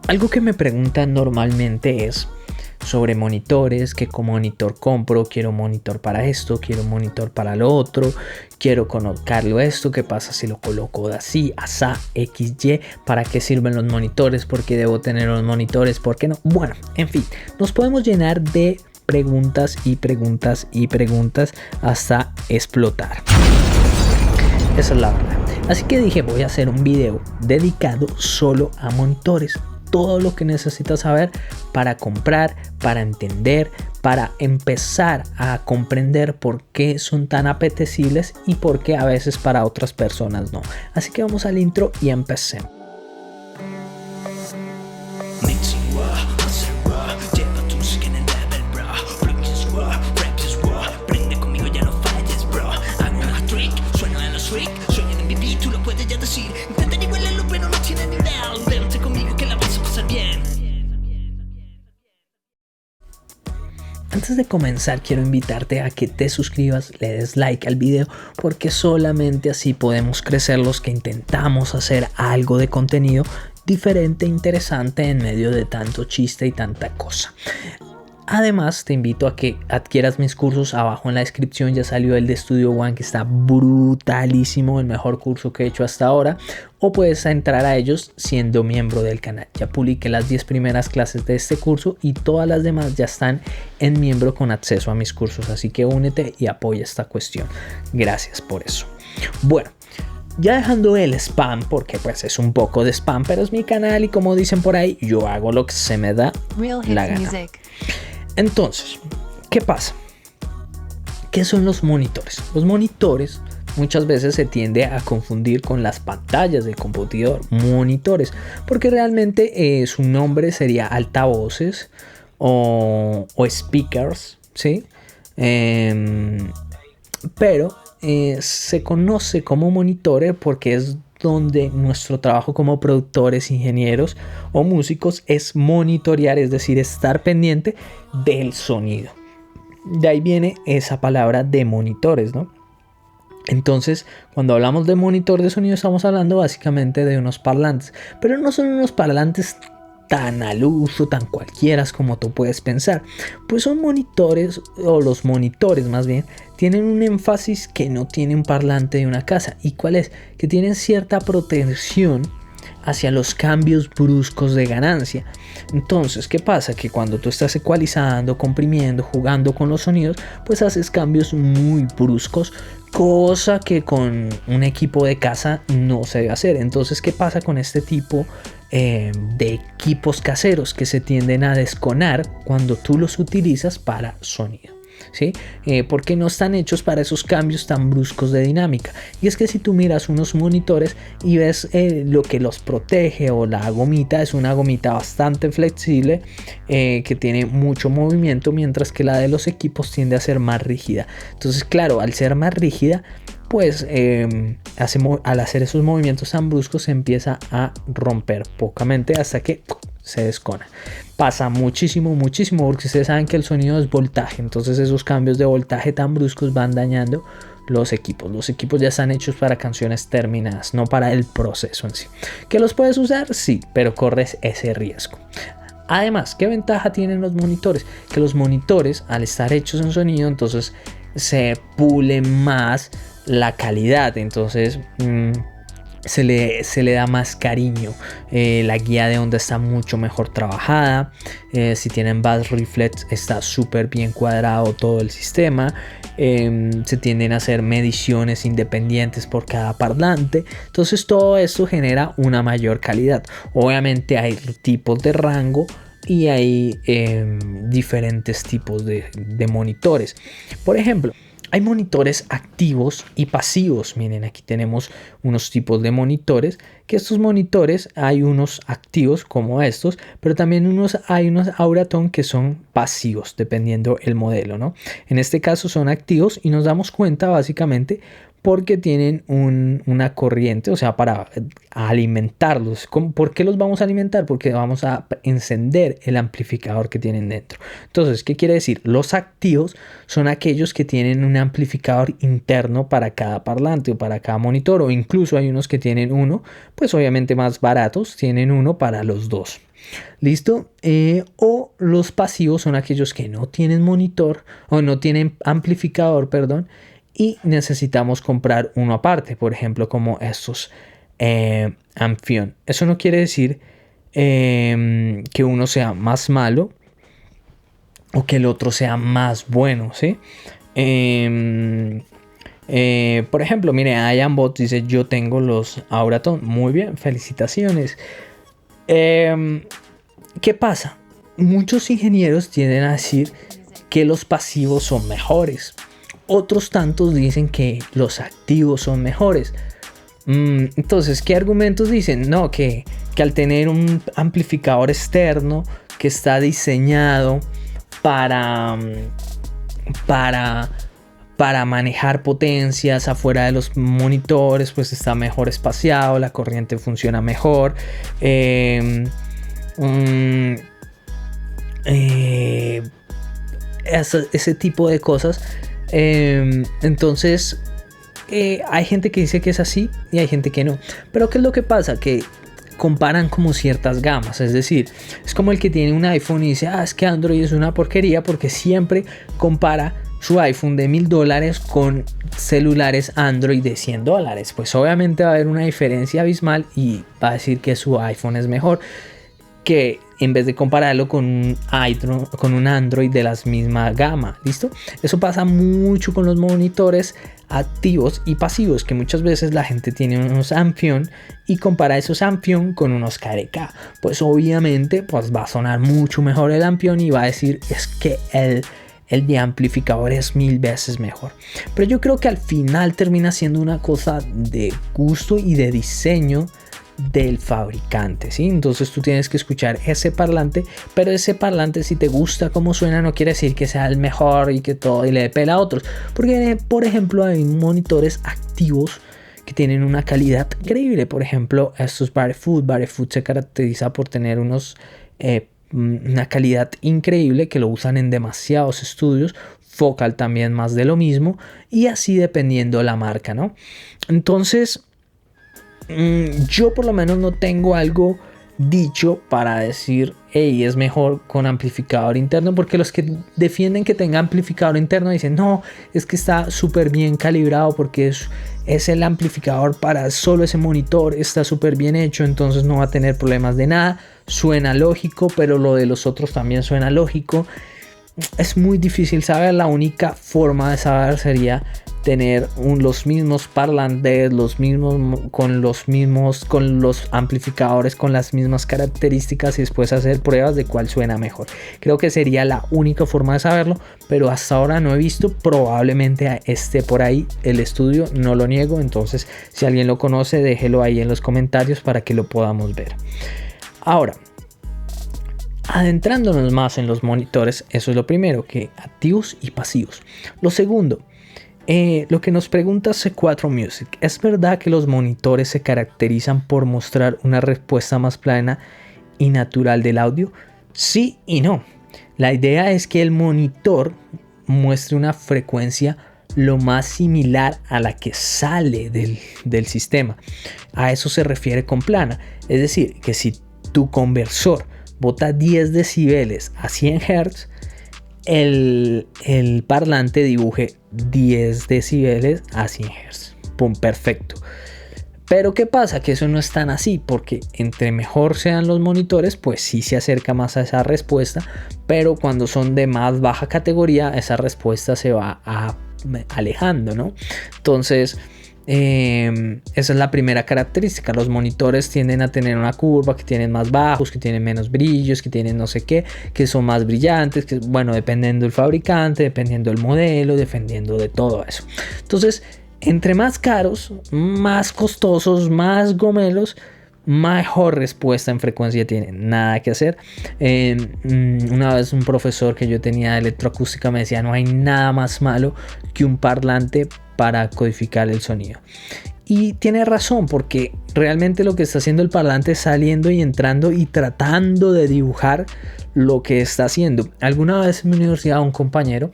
Algo que me preguntan normalmente es sobre monitores, qué monitor compro, quiero un monitor para esto, quiero un monitor para lo otro, quiero colocarlo esto, qué pasa si lo coloco así, asá, XY, para qué sirven los monitores, por qué debo tener los monitores, por qué no. Bueno, en fin, nos podemos llenar de preguntas y preguntas y preguntas hasta explotar. Esa es la verdad. Así que dije, voy a hacer un video dedicado solo a monitores. Todo lo que necesitas saber para comprar, para entender, para empezar a comprender por qué son tan apetecibles y por qué a veces para otras personas no. Así que vamos al intro y empecemos. Antes de comenzar, quiero invitarte a que te suscribas, le des like al video, porque solamente así podemos crecer los que intentamos hacer algo de contenido diferente e interesante en medio de tanto chiste y tanta cosa. Además, te invito a que adquieras mis cursos. Abajo en la descripción ya salió el de Studio One, que está brutalísimo, el mejor curso que he hecho hasta ahora. O puedes entrar a ellos siendo miembro del canal. Ya publiqué las 10 primeras clases de este curso y todas las demás ya están en miembro con acceso a mis cursos. Así que únete y apoya esta cuestión. Gracias por eso. Bueno, ya dejando el spam, porque pues es un poco de spam, pero es mi canal y como dicen por ahí, yo hago lo que se me da la gana. Entonces, ¿qué pasa? ¿Qué son los monitores? Los monitores muchas veces se tiende a confundir con las pantallas del computador, monitores, porque realmente su nombre sería altavoces o speakers, ¿sí? Pero se conoce como monitores porque es donde nuestro trabajo como productores, ingenieros o músicos es monitorear, es decir, estar pendiente del sonido. De ahí viene esa palabra de monitores, ¿no? Entonces, cuando hablamos de monitor de sonido, estamos hablando básicamente de unos parlantes, pero no son unos parlantes tan al uso, tan cualquiera como tú puedes pensar, pues son monitores, o los monitores más bien, tienen un énfasis que no tiene un parlante de una casa. ¿Y cuál es? Que tienen cierta protección hacia los cambios bruscos de ganancia. Entonces, ¿qué pasa? Que cuando tú estás ecualizando, comprimiendo, jugando con los sonidos, pues haces cambios muy bruscos, cosa que con un equipo de casa no se debe hacer. Entonces, ¿qué pasa con este tipo de equipos caseros que se tienden a desconar cuando tú los utilizas para sonido? ¿Sí? Porque no están hechos para esos cambios tan bruscos de dinámica. Y es que si tú miras unos monitores y ves lo que los protege, o la gomita, es una gomita bastante flexible que tiene mucho movimiento, mientras que la de los equipos tiende a ser más rígida. Entonces, claro, al ser más rígida, pues al hacer esos movimientos tan bruscos se empieza a romper pocamente hasta que se descona. Pasa muchísimo porque ustedes saben que el sonido es voltaje, entonces esos cambios de voltaje tan bruscos van dañando los equipos. Los equipos ya están hechos para canciones terminadas, no para el proceso en sí. ¿Que los puedes usar? Sí, pero corres ese riesgo. Además, ¿qué ventaja tienen los monitores? Que los monitores, al estar hechos en sonido, entonces se pule más la calidad, entonces se le da más cariño. La guía de onda está mucho mejor trabajada. Si tienen bass reflex, está súper bien cuadrado todo el sistema. Se tienden a hacer mediciones independientes por cada parlante. Entonces todo esto genera una mayor calidad. Obviamente hay tipos de rango y hay diferentes tipos de monitores. Por ejemplo, hay monitores activos y pasivos. Miren, aquí tenemos unos tipos de monitores, que estos monitores hay unos activos como estos, pero también hay unos Auratone que son pasivos dependiendo el modelo, ¿no? En este caso son activos y nos damos cuenta básicamente porque tienen una corriente, o sea, para alimentarlos. ¿Por qué los vamos a alimentar? Porque vamos a encender el amplificador que tienen dentro. Entonces, ¿qué quiere decir? Los activos son aquellos que tienen un amplificador interno para cada parlante o para cada monitor, o incluso hay unos que tienen uno, pues obviamente más baratos, tienen uno para los dos. ¿Listo? O los pasivos son aquellos que no tienen monitor o no tienen amplificador, perdón, y necesitamos comprar uno aparte, por ejemplo, como estos Amphion. Eso no quiere decir que uno sea más malo o que el otro sea más bueno, ¿sí? Por ejemplo, mire, IamBot dice: yo tengo los Auraton. Muy bien, felicitaciones. ¿Qué pasa? Muchos ingenieros tienden a decir que los pasivos son mejores. Otros tantos dicen que los activos son mejores. Entonces, ¿qué argumentos dicen? No, que al tener un amplificador externo que está diseñado para manejar potencias afuera de los monitores, pues está mejor espaciado, la corriente funciona mejor. Ese tipo de cosas. Entonces hay gente que dice que es así y hay gente que no. Pero ¿qué es lo que pasa? Que comparan como ciertas gamas. Es decir, es como el que tiene un iPhone y dice: es que Android es una porquería, porque siempre compara su iPhone de $1000 con celulares Android de $100. Pues obviamente va a haber una diferencia abismal y va a decir que su iPhone es mejor, que en vez de compararlo con un Android de la misma gama. ¿Listo? Eso pasa mucho con los monitores activos y pasivos, que muchas veces la gente tiene unos Amphion y compara esos Amphion con unos KDK. Pues obviamente pues va a sonar mucho mejor el Amphion y va a decir: es que el de amplificador es 1000 veces mejor. Pero yo creo que al final termina siendo una cosa de gusto y de diseño del fabricante, ¿sí? Entonces tú tienes que escuchar ese parlante, pero ese parlante, si te gusta cómo suena, no quiere decir que sea el mejor y que todo y le dé pela a otros, porque por ejemplo hay monitores activos que tienen una calidad increíble. Por ejemplo, estos Barefoot se caracteriza por tener una calidad increíble, que lo usan en demasiados estudios. Focal también más de lo mismo, y así dependiendo la marca, ¿no? Entonces yo por lo menos no tengo algo dicho para decir: hey, es mejor con amplificador interno, porque los que defienden que tenga amplificador interno dicen: no, es que está súper bien calibrado porque es el amplificador para solo ese monitor, está súper bien hecho, entonces no va a tener problemas de nada. Suena lógico, pero lo de los otros también suena lógico. Es muy difícil saber. La única forma de saber sería tener los mismos parlantes, con los amplificadores, con las mismas características, y después hacer pruebas de cuál suena mejor. Creo que sería la única forma de saberlo, pero hasta ahora no he visto. Probablemente esté por ahí el estudio, no lo niego. Entonces, si alguien lo conoce, déjelo ahí en los comentarios para que lo podamos ver. Ahora, adentrándonos más en los monitores, eso es lo primero, que activos y pasivos. Lo segundo, lo que nos pregunta C4 Music: ¿es verdad que los monitores se caracterizan por mostrar una respuesta más plana y natural del audio? Sí y no. La idea es que el monitor muestre una frecuencia lo más similar a la que sale del sistema. A eso se refiere con plana. Es decir, que si tu conversor bota 10 decibeles a 100 Hz, el parlante dibuje 10 decibeles a 100 Hz. ¡Pum! Perfecto. Pero ¿qué pasa? Que eso no es tan así, porque entre mejor sean los monitores, pues sí se acerca más a esa respuesta, pero cuando son de más baja categoría, esa respuesta se va alejando, ¿no? Entonces, esa es la primera característica. Los monitores tienden a tener una curva, que tienen más bajos, que tienen menos brillos, que tienen no sé qué, que son más brillantes, que bueno, dependiendo del fabricante, dependiendo del modelo, dependiendo de todo eso. Entonces, entre más caros, más costosos, más gomelos, mejor respuesta en frecuencia tienen. Nada que hacer. Una vez un profesor que yo tenía de electroacústica me decía: no hay nada más malo que un parlante para codificar el sonido. Y tiene razón, porque realmente lo que está haciendo el parlante es saliendo y entrando y tratando de dibujar lo que está haciendo. Alguna vez en mi universidad un compañero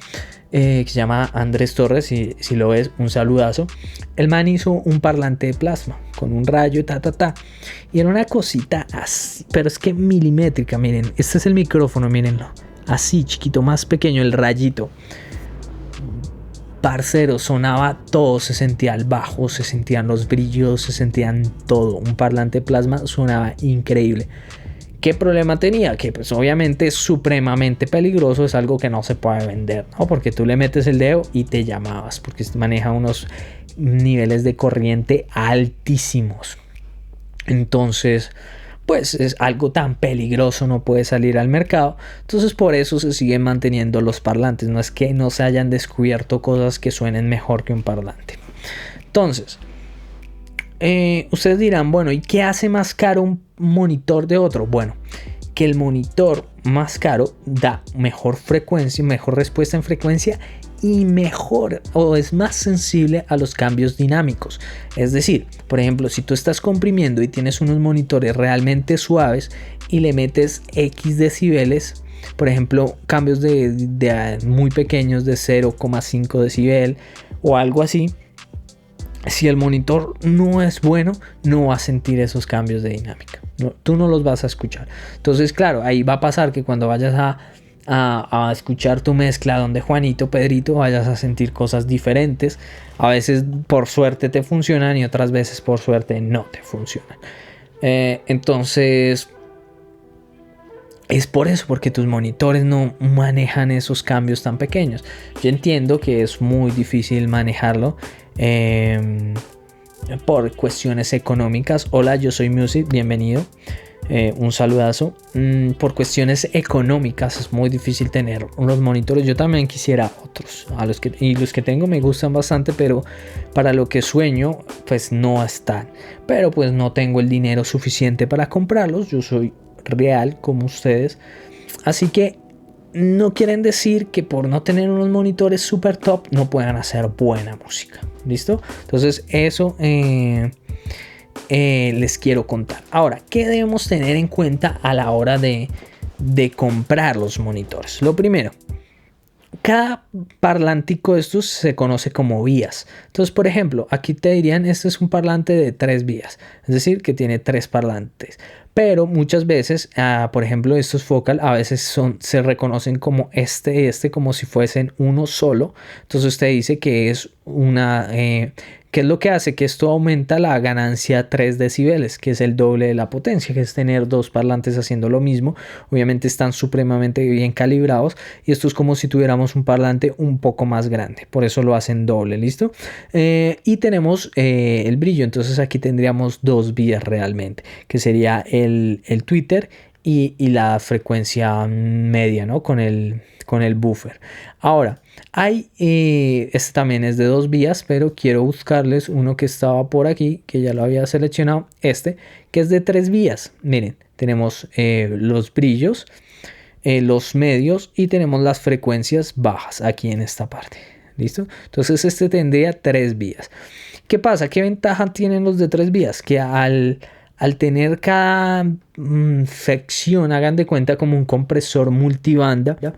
que se llama Andrés Torres, si lo ves, un saludazo. El man hizo un parlante de plasma con un rayo, y era una cosita así, pero es que milimétrica. Miren, este es el micrófono, mírenlo, así chiquito, más pequeño, el rayito. Parcero, sonaba todo, se sentía el bajo, se sentían los brillos, se sentían todo. Un parlante de plasma sonaba increíble. ¿Qué problema tenía? Que pues obviamente es supremamente peligroso, es algo que no se puede vender, ¿no? Porque tú le metes el dedo y te llamabas, porque maneja unos niveles de corriente altísimos. Entonces, pues es algo tan peligroso, no puede salir al mercado. Entonces por eso se siguen manteniendo los parlantes. No es que no se hayan descubierto cosas que suenen mejor que un parlante. Entonces, ustedes dirán, bueno, ¿y qué hace más caro un monitor de otro? Bueno, que el monitor más caro da mejor frecuencia, mejor respuesta en frecuencia y mejor o es más sensible a los cambios dinámicos. Es decir, por ejemplo, si tú estás comprimiendo y tienes unos monitores realmente suaves y le metes X decibeles, por ejemplo, cambios de muy pequeños de 0,5 decibel o algo así, si el monitor no es bueno, no va a sentir esos cambios de dinámica. No, tú no los vas a escuchar. Entonces, claro, ahí va a pasar que cuando vayas a escuchar tu mezcla donde Juanito, Pedrito, vayas a sentir cosas diferentes. A veces por suerte te funcionan y otras veces por suerte no te funcionan. Entonces, es por eso, porque tus monitores no manejan esos cambios tan pequeños. Yo entiendo que es muy difícil manejarlo por cuestiones económicas. Hola, yo soy Music, bienvenido. Un saludazo. Por cuestiones económicas es muy difícil tener unos monitores. Yo también quisiera otros. Y los que tengo me gustan bastante, pero para lo que sueño, pues no están. Pero pues no tengo el dinero suficiente para comprarlos. Yo soy real como ustedes. Así que no quieren decir que por no tener unos monitores super top no puedan hacer buena música. ¿Listo? Entonces eso les quiero contar. Ahora, ¿qué debemos tener en cuenta a la hora de comprar los monitores? Lo primero, cada parlantico de estos se conoce como vías. Entonces, por ejemplo, aquí te dirían, este es un parlante de 3 vías, es decir, que tiene 3 parlantes. Pero muchas veces, por ejemplo, estos focal a veces se reconocen como como si fuesen uno solo. Entonces usted dice que es ¿qué es lo que hace? Que esto aumenta la ganancia a 3 decibeles, que es el doble de la potencia, que es tener 2 parlantes haciendo lo mismo. Obviamente están supremamente bien calibrados y esto es como si tuviéramos un parlante un poco más grande. Por eso lo hacen doble, ¿listo? Y tenemos el brillo. Entonces aquí tendríamos 2 vías realmente, que sería el Twitter y la frecuencia media, ¿no? Con el buffer. Ahora, este también es de 2 vías, pero quiero buscarles uno que estaba por aquí, que ya lo había seleccionado, que es de 3 vías. Miren, tenemos los brillos, los medios y tenemos las frecuencias bajas aquí en esta parte. ¿Listo? Entonces este tendría 3 vías. ¿Qué pasa? ¿Qué ventaja tienen los de 3 vías? Que al tener cada sección, hagan de cuenta como un compresor multibanda, ¿ya?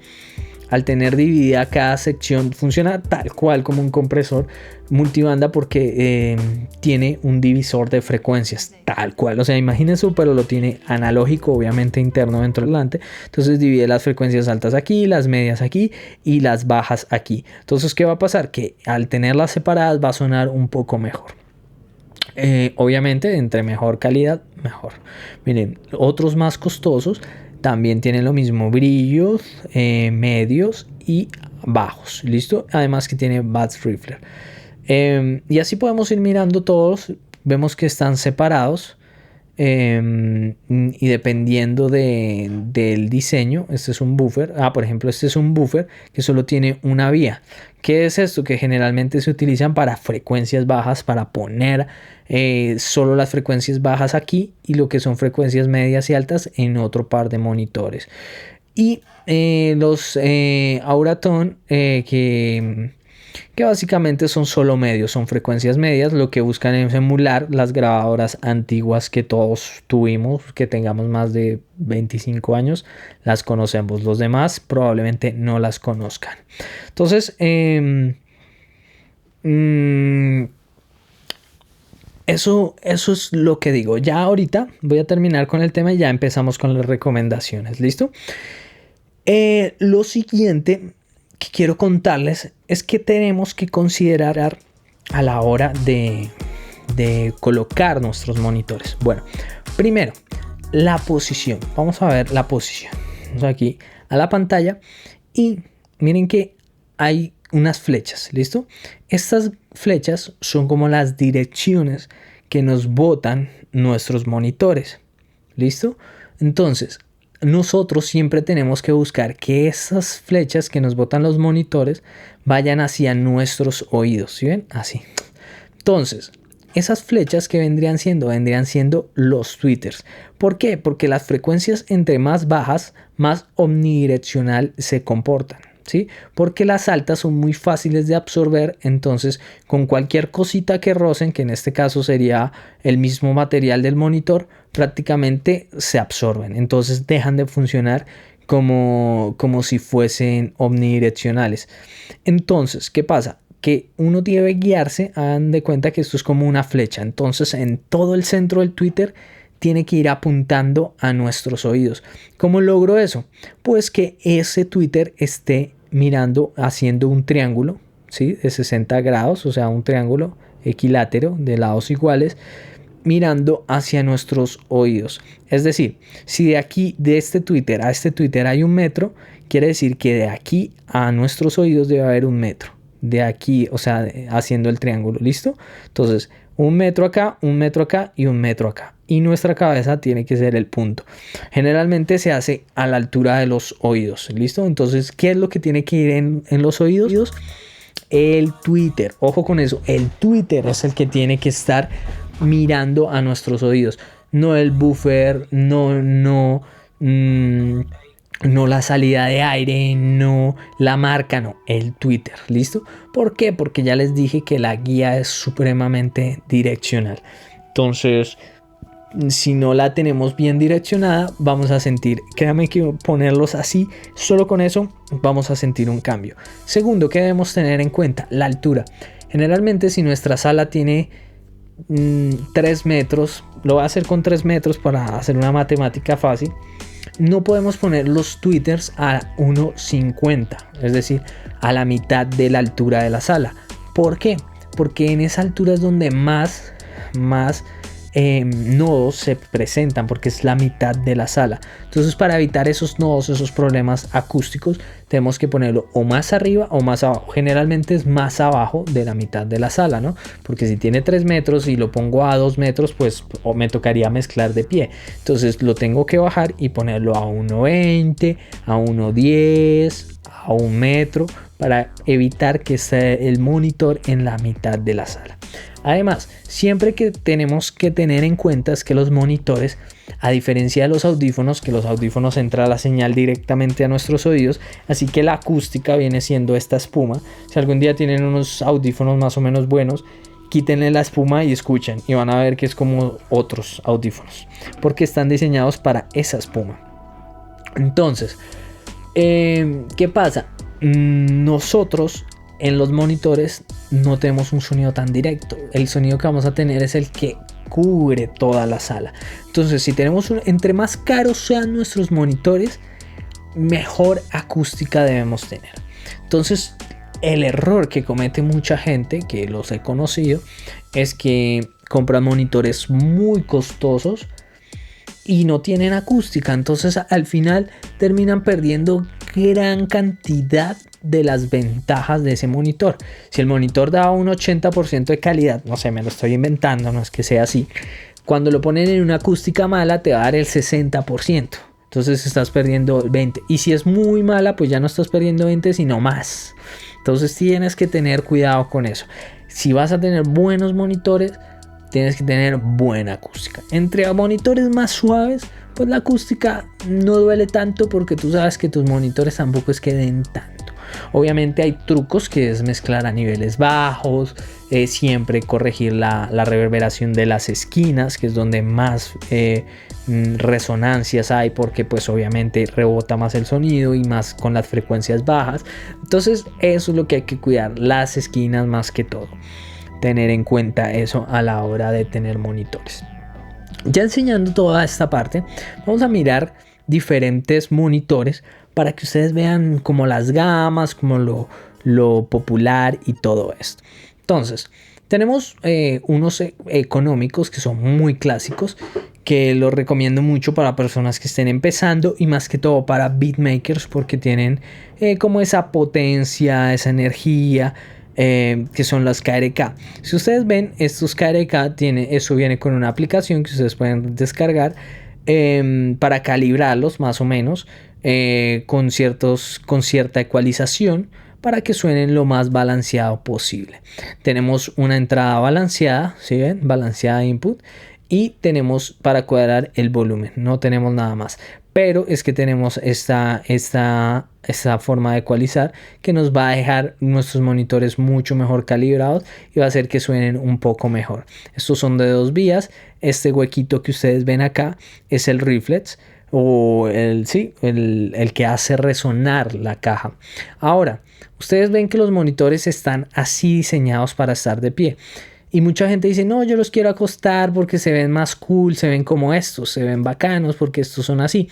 Al tener dividida cada sección, funciona tal cual como un compresor multibanda porque tiene un divisor de frecuencias, tal cual. O sea, imagínense, pero lo tiene analógico, obviamente interno dentro del delante. Entonces divide las frecuencias altas aquí, las medias aquí y las bajas aquí. Entonces, ¿qué va a pasar? Que al tenerlas separadas va a sonar un poco mejor. Obviamente, entre mejor calidad, mejor. Miren, otros más costosos también tienen lo mismo, brillos, medios y bajos, ¿listo? Además que tiene Bass Riffler. Y así podemos ir mirando todos, vemos que están separados. Y dependiendo del diseño, este es un buffer. Por ejemplo, este es un buffer que solo tiene una vía. ¿Qué es esto? Que generalmente se utilizan para frecuencias bajas, para poner solo las frecuencias bajas aquí y lo que son frecuencias medias y altas en otro par de monitores. Y los Auraton que básicamente son solo medios, son frecuencias medias. Lo que buscan es emular las grabadoras antiguas que todos tuvimos, que tengamos más de 25 años, las conocemos. Los demás probablemente no las conozcan. Entonces, eso es lo que digo. Ya ahorita voy a terminar con el tema y ya empezamos con las recomendaciones. ¿Listo? Lo siguiente que quiero contarles es que tenemos que considerar a la hora de colocar nuestros monitores. Bueno, primero, la posición. Vamos a ver la posición. Vamos aquí a la pantalla y miren que hay unas flechas, ¿listo? Estas flechas son como las direcciones que nos botan nuestros monitores, ¿listo? Entonces, nosotros siempre tenemos que buscar que esas flechas que nos botan los monitores vayan hacia nuestros oídos, ¿sí ven? Así. Entonces, esas flechas que vendrían siendo los tweeters. ¿Por qué? Porque las frecuencias entre más bajas, más omnidireccional se comportan, ¿sí? Porque las altas son muy fáciles de absorber, entonces con cualquier cosita que rocen, que en este caso sería el mismo material del monitor, prácticamente se absorben, entonces dejan de funcionar como si fuesen omnidireccionales. Entonces, ¿qué pasa? Que uno debe guiarse, hagan de cuenta que esto es como una flecha, entonces en todo el centro del Twitter tiene que ir apuntando a nuestros oídos. ¿Cómo logro eso? Pues que ese Twitter esté mirando, haciendo un triángulo, ¿sí? De 60 grados, o sea, un triángulo equilátero de lados iguales, mirando hacia nuestros oídos. Es decir, si de aquí, de este Twitter a este Twitter hay 1 metro, quiere decir que de aquí a nuestros oídos debe haber 1 metro. De aquí, o sea, haciendo el triángulo, ¿listo? Entonces, 1 metro acá, 1 metro acá y 1 metro acá. Y nuestra cabeza tiene que ser el punto. Generalmente se hace a la altura de los oídos, ¿listo? Entonces, ¿qué es lo que tiene que ir en los oídos? El Twitter. Ojo con eso. El Twitter es el que tiene que estar mirando a nuestros oídos. No el buffer, no la salida de aire, no la marca, no, el Twitter, ¿listo? ¿Por qué? Porque ya les dije que la guía es supremamente direccional. Entonces, si no la tenemos bien direccionada, vamos a sentir, créanme que ponerlos así, solo con eso vamos a sentir un cambio. Segundo, que debemos tener en cuenta, la altura. Generalmente si nuestra sala tiene 3 metros, lo voy a hacer con 3 metros para hacer una matemática fácil. No podemos poner los tweeters a 1,50, es decir, a la mitad de la altura de la sala. ¿Por qué? Porque en esa altura es donde más nodos se presentan, porque es la mitad de la sala. Entonces, para evitar esos nodos, esos problemas acústicos, tenemos que ponerlo o más arriba o más abajo. Generalmente es más abajo de la mitad de la sala, ¿no? Porque si tiene 3 metros y lo pongo a 2 metros, pues me tocaría mezclar de pie. Entonces lo tengo que bajar y ponerlo a 1,20, a 1,10, a 1 metro, para evitar que esté el monitor en la mitad de la sala. Además, siempre que tenemos que tener en cuenta es que los monitores, a diferencia de los audífonos, que los audífonos entra la señal directamente a nuestros oídos, así que la acústica viene siendo esta espuma. Si algún día tienen unos audífonos más o menos buenos, quítenle la espuma y escuchen y van a ver que es como otros audífonos, porque están diseñados para esa espuma. Entonces, ¿qué pasa? Nosotros en los monitores no tenemos un sonido tan directo. El sonido que vamos a tener es el que cubre toda la sala. Entonces, si tenemos entre más caros sean nuestros monitores, mejor acústica debemos tener. Entonces, el error que comete mucha gente, que los he conocido, es que compran monitores muy costosos y no tienen acústica. Entonces, al final terminan perdiendo gran cantidad de las ventajas de ese monitor. Si el monitor da un 80% de calidad, no sé, me lo estoy inventando, no es que sea así, cuando lo ponen en una acústica mala te va a dar el 60%. Entonces estás perdiendo el 20%. Y si es muy mala, pues ya no estás perdiendo 20%, sino más. Entonces tienes que tener cuidado con eso. Si vas a tener buenos monitores, tienes que tener buena acústica. Entre monitores más suaves, pues la acústica no duele tanto, porque tú sabes que tus monitores tampoco es que den tanto. Obviamente hay trucos, que es mezclar a niveles bajos, siempre corregir la reverberación de las esquinas, que es donde más resonancias hay, porque pues obviamente rebota más el sonido y más con las frecuencias bajas. Entonces eso es lo que hay que cuidar, las esquinas más que todo, tener en cuenta eso a la hora de tener monitores. Ya enseñando toda esta parte, vamos a mirar diferentes monitores para que ustedes vean como las gamas, como lo popular y todo esto. Entonces, tenemos unos económicos que son muy clásicos, que los recomiendo mucho para personas que estén empezando y más que todo para beatmakers, porque tienen como esa potencia, esa energía, que son las KRK. Si ustedes ven, estos KRK eso viene con una aplicación que ustedes pueden descargar para calibrarlos más o menos con cierta ecualización, para que suenen lo más balanceado posible. Tenemos una entrada balanceada, ¿sí ven? Balanceada input, y tenemos para cuadrar el volumen. No tenemos nada más, pero es que tenemos esta forma de ecualizar que nos va a dejar nuestros monitores mucho mejor calibrados y va a hacer que suenen un poco mejor. Estos son de 2 vías. Este huequito que ustedes ven acá es el reflex, o el que hace resonar la caja. Ahora, ustedes ven que los monitores están así diseñados para estar de pie. Y mucha gente dice, no, yo los quiero acostar porque se ven más cool, se ven como estos, se ven bacanos porque estos son así.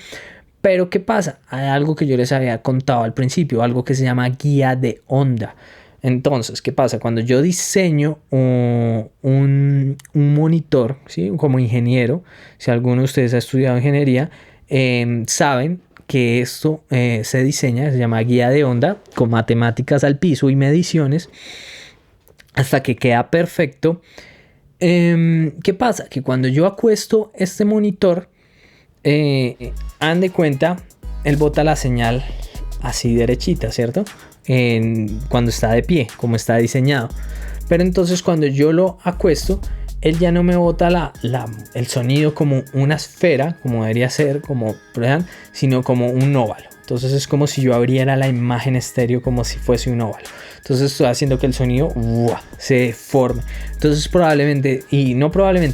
Pero ¿qué pasa? Hay algo que yo les había contado al principio, algo que se llama guía de onda. Entonces, ¿qué pasa? Cuando yo diseño un monitor, ¿sí? Como ingeniero, si alguno de ustedes ha estudiado ingeniería, saben que esto se diseña, se llama guía de onda, con matemáticas al piso y mediciones, hasta que queda perfecto. ¿Qué pasa? Que cuando yo acuesto este monitor, hagan de cuenta, él bota la señal así derechita, ¿cierto? Cuando está de pie, como está diseñado. Pero entonces cuando yo lo acuesto, él ya no me bota el sonido como una esfera, como debería ser, sino como un óvalo. Entonces es como si yo abriera la imagen estéreo como si fuese un óvalo. Entonces estoy haciendo que el sonido se forme. Entonces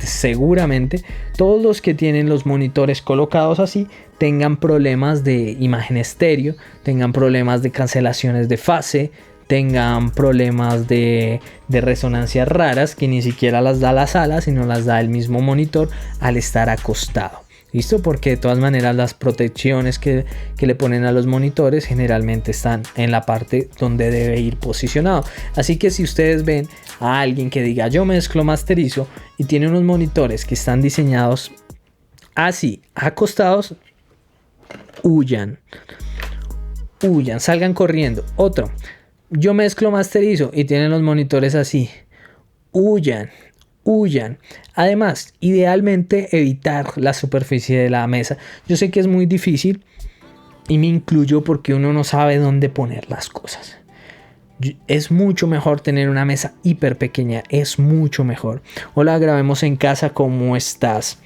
seguramente todos los que tienen los monitores colocados así tengan problemas de imagen estéreo, tengan problemas de cancelaciones de fase, tengan problemas de resonancias raras que ni siquiera las da la sala, sino las da el mismo monitor al estar acostado. ¿Listo? Porque de todas maneras las protecciones que le ponen a los monitores generalmente están en la parte donde debe ir posicionado. Así que si ustedes ven a alguien que diga yo mezclo masterizo y tiene unos monitores que están diseñados así, acostados, huyan, salgan corriendo. Otro, yo mezclo masterizo y tienen los monitores así, huyan. Además, idealmente evitar la superficie de la mesa. Yo sé que es muy difícil y me incluyo porque uno no sabe dónde poner las cosas. Es mucho mejor tener una mesa hiper pequeña, es mucho mejor. Hola, grabemos en casa, ¿cómo estás?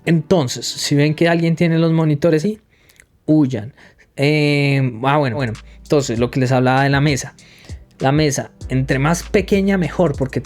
Entonces, si ven que alguien tiene los monitores así, huyan. Bueno, entonces lo que les hablaba de la mesa. La mesa, entre más pequeña mejor, porque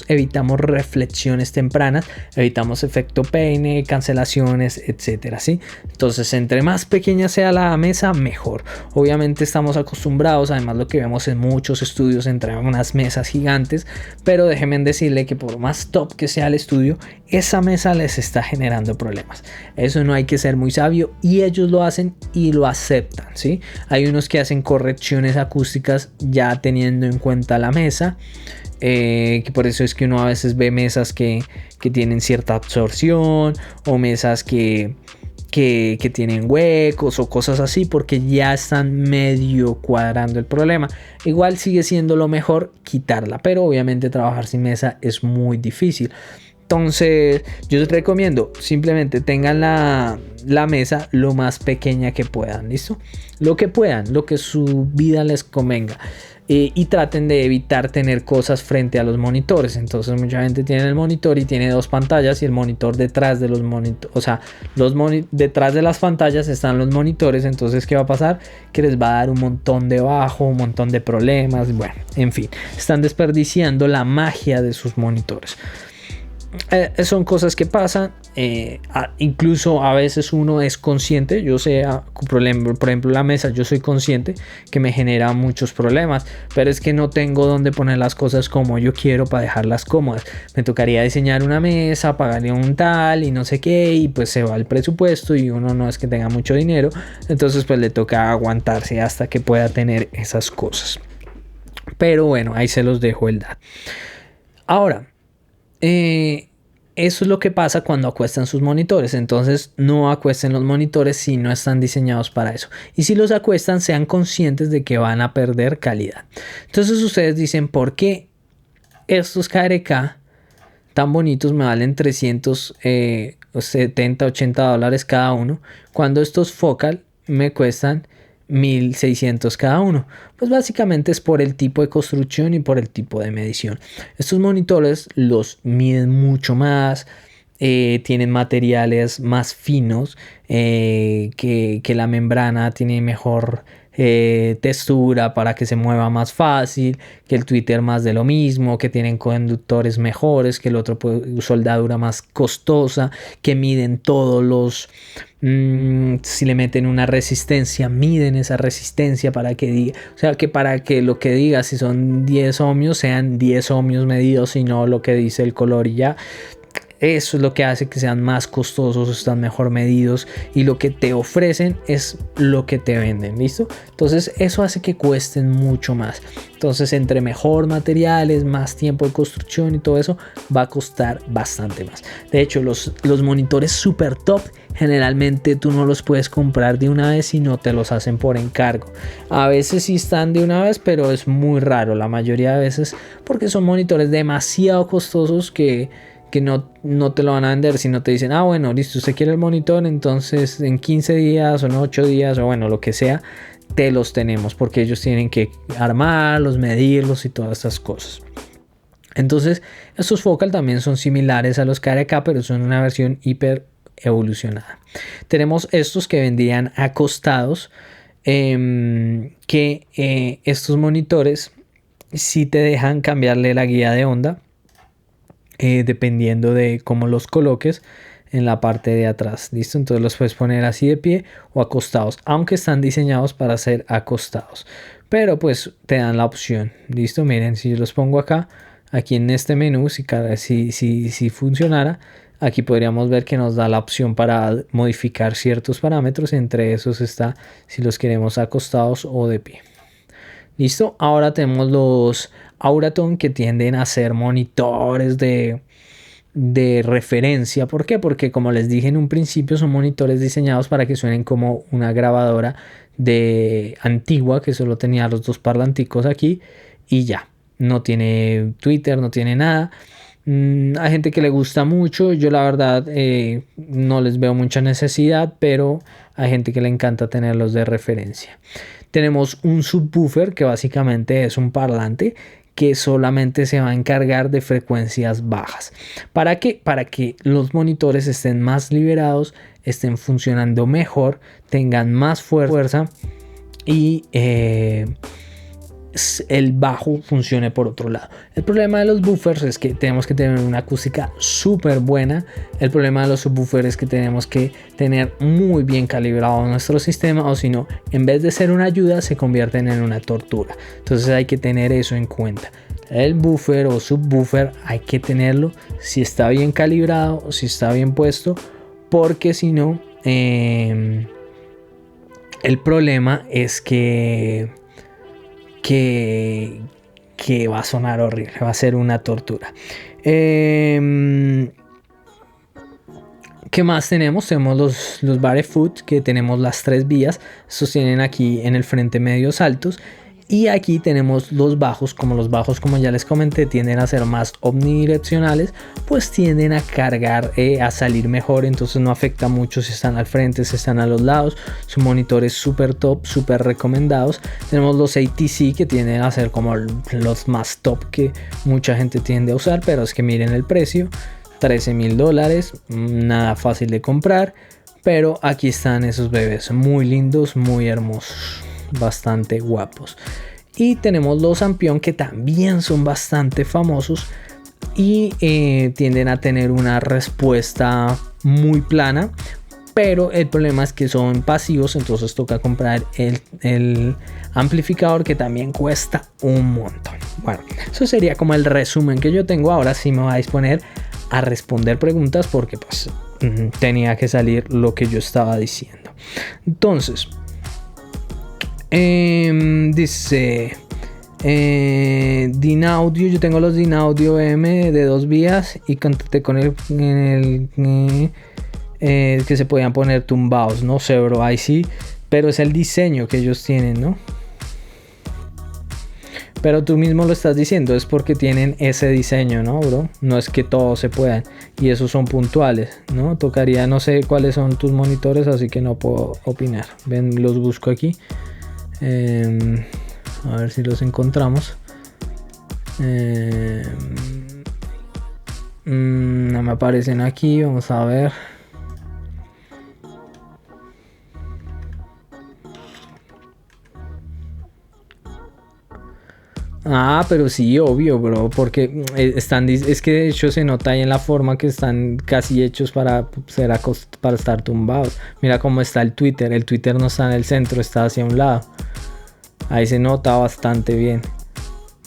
evitamos reflexiones tempranas, evitamos efecto peine, cancelaciones, etcétera, ¿sí? Entonces, entre más pequeña sea la mesa, mejor. Obviamente estamos acostumbrados, además lo que vemos en muchos estudios, entre unas mesas gigantes, pero déjenme decirle que por más top que sea el estudio, esa mesa les está generando problemas. Eso no hay que ser muy sabio y ellos lo hacen y lo aceptan, ¿sí? Hay unos que hacen correcciones acústicas ya teniendo en cuenta la mesa, que por eso es que uno a veces ve mesas que tienen cierta absorción o mesas que tienen huecos o cosas así, porque ya están medio cuadrando el problema. Igual sigue siendo lo mejor quitarla, pero obviamente trabajar sin mesa es muy difícil. Entonces yo les recomiendo simplemente tengan la mesa lo más pequeña que puedan, ¿listo? Lo que puedan, lo que su vida les convenga. y traten de evitar tener cosas frente a los monitores. Entonces mucha gente tiene el monitor y tiene dos pantallas y el monitor detrás de los monitores, o sea, detrás de las pantallas están los monitores. Entonces, ¿qué va a pasar? Que les va a dar un montón de bajo, un montón de problemas. Bueno, en fin, están desperdiciando la magia de sus monitores. Son cosas que pasan, incluso a veces uno es consciente. Yo sé, por ejemplo la mesa, yo soy consciente que me genera muchos problemas, pero es que no tengo dónde poner las cosas como yo quiero para dejarlas cómodas. Me tocaría diseñar una mesa, pagarle un tal y no sé qué, y pues se va el presupuesto y uno no es que tenga mucho dinero, entonces pues le toca aguantarse hasta que pueda tener esas cosas. Pero bueno, ahí se los dejo el dato. Ahora, eso es lo que pasa cuando acuestan sus monitores. Entonces no acuesten los monitores si no están diseñados para eso. Y si los acuestan, sean conscientes de que van a perder calidad. Entonces ustedes dicen, ¿por qué estos KRK tan bonitos me valen 370, $80 cada uno, cuando estos Focal me cuestan 1.600 cada uno? Pues básicamente es por el tipo de construcción y por el tipo de medición. Estos monitores los miden mucho más, tienen materiales más finos, que la membrana tiene mejor textura para que se mueva más fácil, que el Twitter más de lo mismo, que tienen conductores mejores, que el otro soldadura más costosa, que miden todos los si le meten una resistencia, miden esa resistencia para que diga, o sea, que para que lo que diga, si son 10 ohmios, sean 10 ohmios medidos y no lo que dice el color y ya. Eso es lo que hace que sean más costosos, están mejor medidos, y lo que te ofrecen es lo que te venden, ¿listo? Entonces eso hace que cuesten mucho más. Entonces, entre mejor materiales, más tiempo de construcción y todo eso, va a costar bastante más. De hecho, los monitores super top generalmente tú no los puedes comprar de una vez si no te los hacen por encargo. A veces sí están de una vez, pero es muy raro la mayoría de veces, porque son monitores demasiado costosos que no te lo van a vender, sino te dicen, bueno, listo, usted quiere el monitor, entonces en 15 días o en 8 días o bueno, lo que sea, te los tenemos, porque ellos tienen que armarlos, medirlos y todas estas cosas. Entonces, estos Focal también son similares a los KRK, pero son una versión hiper evolucionada. Tenemos estos que vendrían acostados, estos monitores sí te dejan cambiarle la guía de onda, dependiendo de cómo los coloques en la parte de atrás, ¿listo? Entonces los puedes poner así de pie o acostados, aunque están diseñados para ser acostados, pero pues te dan la opción, ¿listo? Miren, si yo los pongo acá, aquí en este menú, si funcionara, aquí podríamos ver que nos da la opción para modificar ciertos parámetros. Entre esos está si los queremos acostados o de pie. Listo, ahora tenemos los Auraton, que tienden a ser monitores de referencia. ¿Por qué? Porque como les dije en un principio, son monitores diseñados para que suenen como una grabadora de antigua que solo tenía los dos parlanticos aquí y ya. No tiene Twitter, no tiene nada. Hay gente que le gusta mucho. Yo la verdad no les veo mucha necesidad, pero hay gente que le encanta tenerlos de referencia. Tenemos un subwoofer, que básicamente es un parlante que solamente se va a encargar de frecuencias bajas. ¿Para qué? Para que los monitores estén más liberados, estén funcionando mejor, tengan más fuerza y el bajo funcione por otro lado. El problema de los buffers es que tenemos que tener una acústica súper buena. El problema de los subwoofers es que tenemos que tener muy bien calibrado nuestro sistema, o si no, en vez de ser una ayuda, se convierten en una tortura. Entonces hay que tener eso en cuenta. El buffer o subwoofer hay que tenerlo si está bien calibrado o si está bien puesto, porque si no, el problema es que va a sonar horrible, va a ser una tortura. ¿Qué más tenemos? Tenemos los Barefoot, que tenemos las 3 vías. Estos tienen aquí en el frente medios altos Y aquí tenemos los bajos, como ya les comenté, tienden a ser más omnidireccionales, pues tienden a cargar, a salir mejor, entonces no afecta mucho si están al frente, si están a los lados. Su monitor es súper top, súper recomendados. Tenemos los ATC que tienden a ser como los más top que mucha gente tiende a usar, pero es que miren el precio, $13,000, nada fácil de comprar, pero aquí están esos bebés, muy lindos, muy hermosos, bastante guapos. Y tenemos los Ampion, que también son bastante famosos y tienden a tener una respuesta muy plana, pero el problema es que son pasivos, entonces toca comprar el amplificador, que también cuesta un montón. Bueno, eso sería como el resumen que yo tengo. Ahora sí me voy a disponer a responder preguntas, porque pues tenía que salir lo que yo estaba diciendo. Entonces dice Dinaudio, yo tengo los Dinaudio M de 2 vías y contacté con el que se podían poner tumbados. No sé, bro, ahí sí, pero es el diseño que ellos tienen, ¿no? Pero tú mismo lo estás diciendo, es porque tienen ese diseño, ¿no, bro? No es que todos se puedan, y esos son puntuales, ¿no? Tocaría, no sé cuáles son tus monitores, así que no puedo opinar. Ven, los busco aquí. A ver si los encontramos. No me aparecen aquí, vamos a ver. Ah, pero sí, obvio, bro, porque están, es que de hecho se nota ahí en la forma que están casi hechos para estar tumbados. Mira cómo está el Twitter no está en el centro, está hacia un lado. Ahí se nota bastante bien.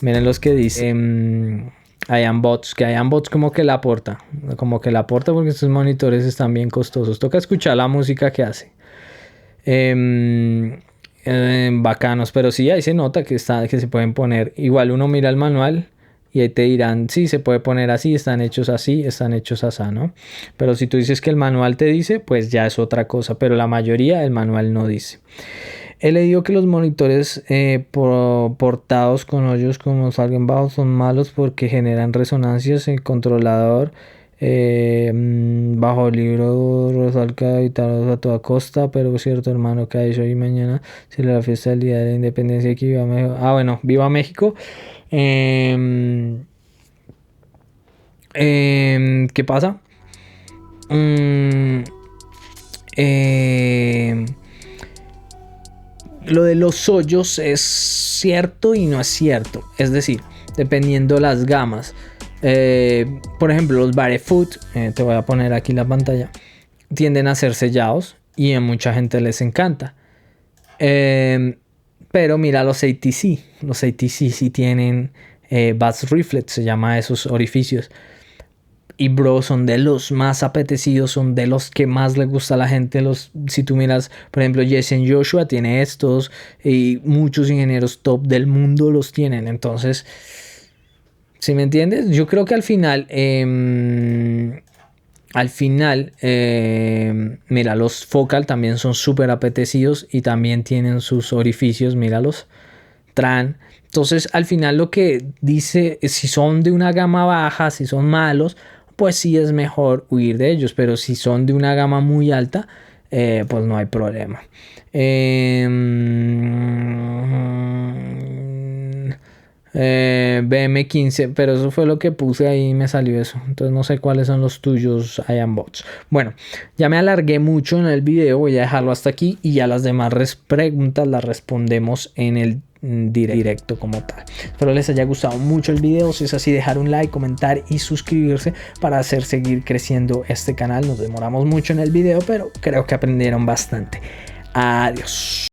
Miren los que dicen IamBots, que IamBots como que la aporta porque estos monitores están bien costosos. Toca escuchar la música que hace. Bacanos, pero sí, ahí se nota que se pueden poner. Igual uno mira el manual y ahí te dirán, sí, se puede poner así, están hechos así, están hechos así, ¿no? Pero si tú dices que el manual te dice, pues ya es otra cosa, pero la mayoría el manual no dice. He leído que los monitores portados con hoyos como salgan bajos son malos porque generan resonancias. El controlador bajo el libro resalta evitarlos a toda costa, pero cierto, hermano, que ha dicho hoy mañana si la fiesta del día de la independencia aquí viva México. Ah, bueno, viva México. ¿Qué pasa? Lo de los hoyos es cierto y no es cierto, es decir, dependiendo las gamas. Por ejemplo, los Barefoot, te voy a poner aquí la pantalla, tienden a ser sellados y a mucha gente les encanta. Pero mira los ATC sí tienen Bass Reflex, se llama esos orificios. Y bro, son de los más apetecidos, son de los que más le gusta a la gente. Si tú miras, por ejemplo, Jason Joshua tiene estos y muchos ingenieros top del mundo los tienen. Entonces, ¿sí me entiendes? Yo creo que al final, mira, los Focal también son súper apetecidos y también tienen sus orificios, míralos, Tran. Entonces, al final lo que dice, si son de una gama baja, si son malos, pues sí es mejor huir de ellos, pero si son de una gama muy alta, pues no hay problema. BM15, pero eso fue lo que puse ahí y me salió eso. Entonces no sé cuáles son los tuyos, IamBots. Bueno, ya me alargué mucho en el video, voy a dejarlo hasta aquí y ya las demás preguntas las respondemos en el directo como tal. Espero les haya gustado mucho el video. Si es así, dejar un like, comentar y suscribirse para hacer seguir creciendo este canal. Nos demoramos mucho en el video, pero creo que aprendieron bastante. Adiós.